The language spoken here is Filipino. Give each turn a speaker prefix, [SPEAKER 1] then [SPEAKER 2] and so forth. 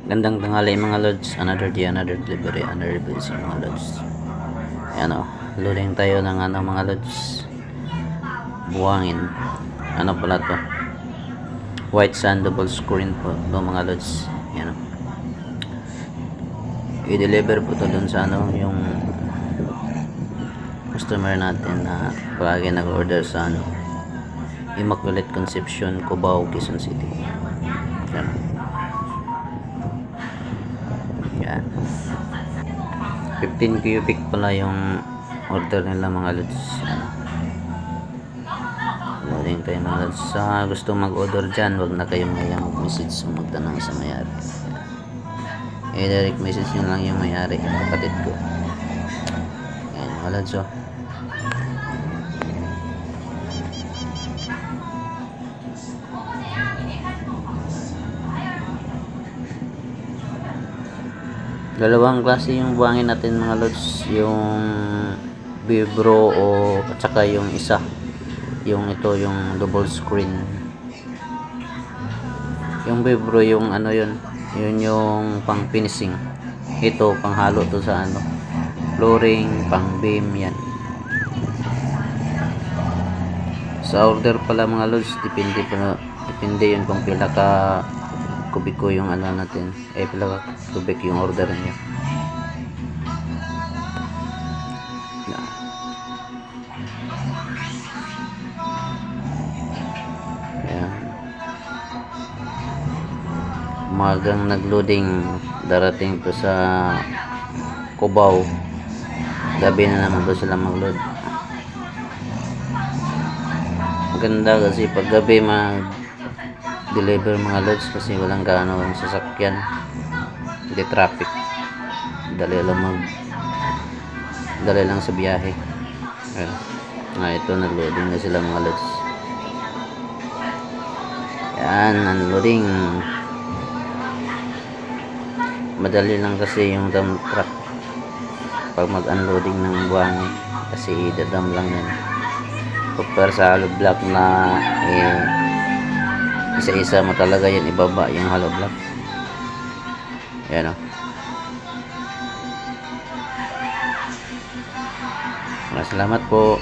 [SPEAKER 1] Gandang tanghali mga lods. Another day, another delivery, another blessing mga lods. Ayan o. Loading tayo ng mga lods. Buhangin. Ano pala to? White sand double screen po to mga lods. Ayan o. I-deliver po to dun sa yung customer natin na palagi nag-order sa Immaculate Conception, Cubao, Quezon City. Ayan. Yan. 15 cubic pala yung order nila mga lods. Loading tayo mga lods. Sa gusto mag-order dyan, wag na kayong mayang mag-message sa magtanong sa mayari. Direct message nyo lang yung mayari, yung kapatid ko. Yan mga lods oh. Dalawang klase yung buhangin natin mga lods, yung vibro at saka yung isa, yung ito yung double screen. Yung vibro yung yun yung pang finishing, ito pang halo to sa flooring, pang beam yan. Sa order pala mga lods, depende yun kung pila ka kubiko yung natin, pila kubik yung order niya. Ayan. Umagang nagloading, darating to sa Cubao, gabi na naman to sila magload. Maganda kasi pag gabi deliver mga loads kasi walang gaano ang sasakyan, hindi traffic, dali lang sa biyahe. Ito nag-loading na sila mga loads. Yan, unloading. Madali lang kasi yung dump truck pag mag-unloading ng buhangin kasi dadam lang yan. Compare sa hollow block na isa-isa mo talaga yan ibaba yung hollow block. Ayan o. Salamat po.